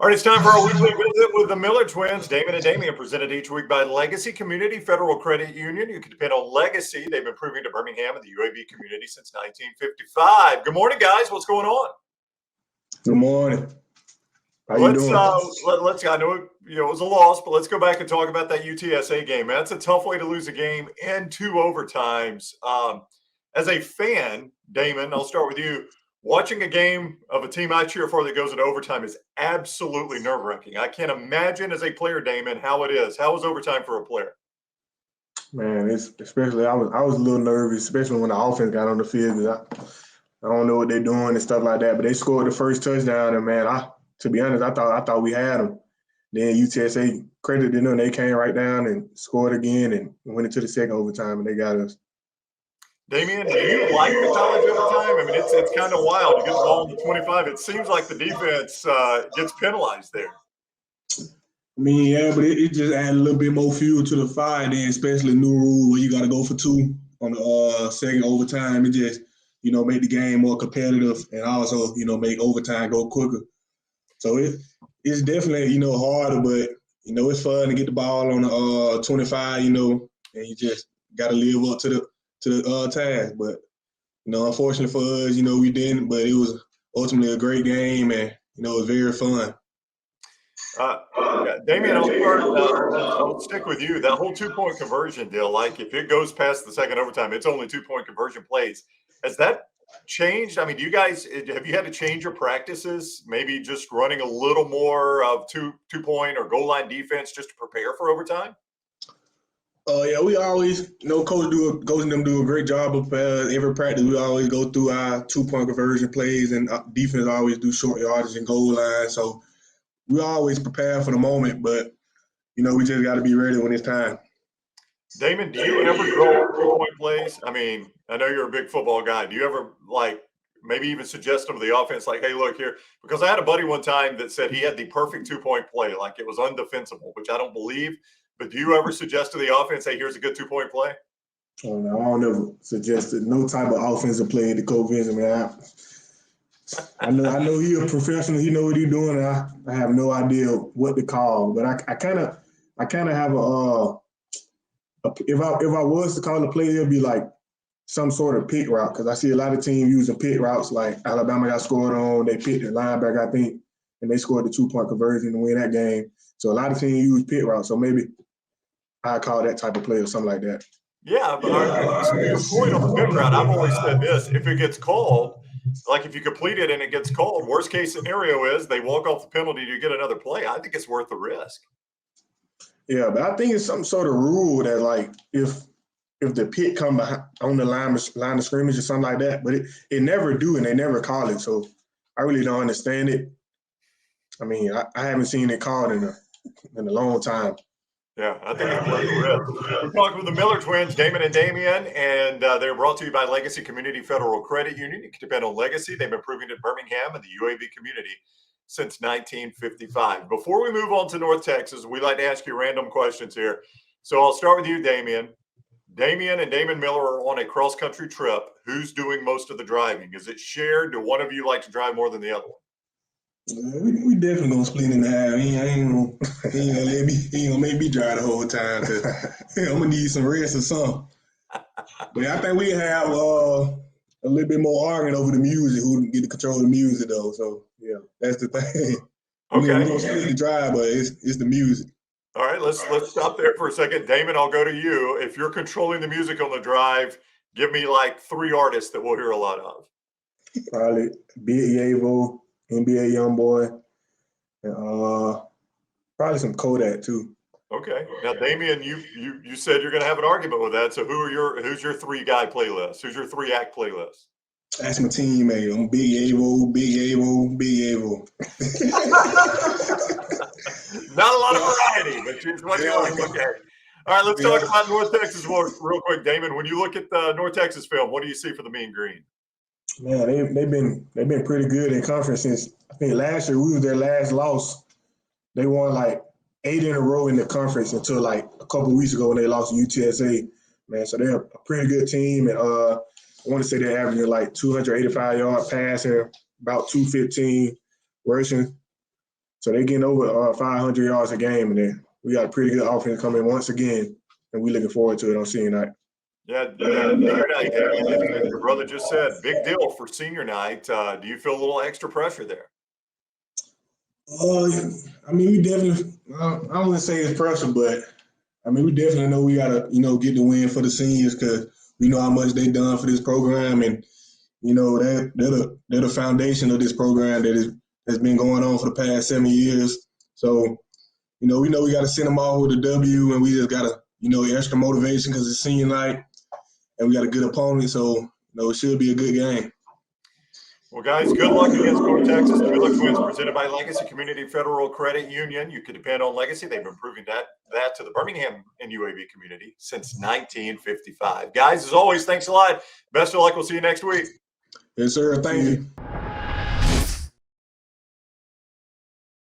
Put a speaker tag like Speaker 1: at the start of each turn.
Speaker 1: All right, it's time for our weekly visit with the Miller twins. Damon and Damien, presented each week by Legacy Community Federal Credit Union. You can depend on Legacy. They've been proving to Birmingham and the UAB community since 1955. Good morning, guys. What's going on?
Speaker 2: Good morning. How you doing?
Speaker 1: Let's. I know it was a loss, but let's go back and talk about that UTSA game. Man, that's a tough way to lose a game and two overtimes. As a fan, Damon, I'll start with you. Watching a game of a team I cheer for that goes into overtime is absolutely nerve-wracking. I can't imagine as a player, Damon, how it is. How was overtime for a player?
Speaker 2: Man, especially I was a little nervous, especially when the offense got on the field. I don't know what they're doing and stuff like that. But they scored the first touchdown, and man, to be honest, I thought we had them. Then UTSA credited them. They came right down and scored again and went into the second overtime, and they got us.
Speaker 1: Damien, do you like the college overtime? I mean, it's kind of wild. You get the ball in the 25. It seems like the defense gets penalized there.
Speaker 3: I mean, yeah, but it just adds a little bit more fuel to the fire. Then, especially new rule where you got to go for two on the second overtime. It just, make the game more competitive and also, make overtime go quicker. So it's definitely, harder, but, it's fun to get the ball on the 25, and you just got to live up to the task. But, unfortunately for us, we didn't, but it was ultimately a great game and, it was very fun.
Speaker 1: Damien, I'll stick with you. That whole 2-point conversion deal, like if it goes past the second overtime, it's only 2-point conversion plays. Has that changed? I mean, have you had to change your practices? Maybe just running a little more of two-point or goal line defense just to prepare for overtime?
Speaker 3: Yeah, we always, coach and them do a great job of every practice. We always go through our 2-point conversion plays, and defense always do short yardage and goal line. So we always prepare for the moment, but we just got to be ready when it's time.
Speaker 1: Damon, do you ever draw 2-point plays? I mean, I know you're a big football guy. Do you ever maybe even suggest them to the offense, like, hey, look here? Because I had a buddy one time that said he had the perfect 2-point play, like it was undefensible, which I don't believe. But do you ever suggest to the offense, hey, here's a good 2-point play?
Speaker 2: Oh, no, I don't ever suggest it. No type of offensive play to Coach Vincent, man. I know he's a professional. He know what he's doing. And I have no idea what to call. But I kind of have if I was to call a play, it'd be like some sort of pick route, because I see a lot of teams using pick routes. Like Alabama got scored on, they picked the linebacker, I think, and they scored the 2-point conversion to win that game. So a lot of teams use pick routes. So maybe I call that type of play or something like that.
Speaker 1: Yeah, but your point on the pick route, I've always said this: if it gets called, like if you complete it and it gets called, worst case scenario is they walk off the penalty, you get another play. I think it's worth the risk.
Speaker 2: Yeah, but I think it's some sort of rule that, like, if the pick come behind, on the line of scrimmage or something like that, but it never do, and they never call it. So I really don't understand it. I mean, I haven't seen it called in a long time.
Speaker 1: Yeah, I think it's worth the risk. We're talking with the Miller twins, Damon and Damien, and they're brought to you by Legacy Community Federal Credit Union. You can depend on Legacy. They've been proving it Birmingham and the UAB community since 1955. Before we move on to North Texas, we like to ask you random questions here. So I'll start with you, Damien. Damien and Damon Miller are on a cross-country trip. Who's doing most of the driving? Is it shared? Do one of you like to drive more than the other one?
Speaker 3: We definitely gonna split in half. He ain't gonna make me drive the whole time. Cause I'm gonna need some rest or something. But I think we have a little bit more arguing over the music. Who can get to control the music though? So yeah, that's the thing.
Speaker 1: Okay,
Speaker 3: we're gonna split the drive, but it's the music.
Speaker 1: All right, let's stop there for a second. Damon, I'll go to you. If you're controlling the music on the drive, give me like 3 artists that we'll hear a lot of.
Speaker 2: Probably Big Yavo, NBA Youngboy, and probably some Kodak too.
Speaker 1: Okay. Now, Damien, you said you're going to have an argument with that. So who's your 3-guy playlist? Who's your 3-act playlist?
Speaker 3: That's my teammate. I'm Big Avo, Big Avo, Big Avo.
Speaker 1: Not a lot of variety, but it's what you like. Okay. All right, let's talk about North Texas real quick, Damon. When you look at the North Texas film, what do you see for the Mean Green?
Speaker 2: Man, they've been pretty good in conference since, I think, last year. We was their last loss. They won like 8 in a row in the conference until like a couple of weeks ago when they lost to UTSA. Man, so they're a pretty good team, and I want to say they're averaging like 285 yard passing, about 215 rushing. So they're getting over 500 yards a game, and then we got a pretty good offense coming once again, and we're looking forward to it on senior night.
Speaker 1: Yeah, senior night, Damien, as your brother just said, big deal for senior night. Do you feel a little extra pressure there?
Speaker 3: I mean, we definitely. I wouldn't say it's pressure, but I mean, we definitely know we gotta, get the win for the seniors because we know how much they done for this program, and they're the foundation of this program has been going on for the past 7 years. So, we know we got to send them off with a W, and we just got to, extra motivation because it's senior night, and we got a good opponent. So, it should be a good game.
Speaker 1: Well, guys, good luck against North Texas. The Miller Twins, presented by Legacy Community Federal Credit Union. You can depend on Legacy. They've been proving that to the Birmingham and UAB community since 1955. Guys, as always, thanks a lot. Best of luck. We'll see you next week.
Speaker 3: Yes, sir. Thank you.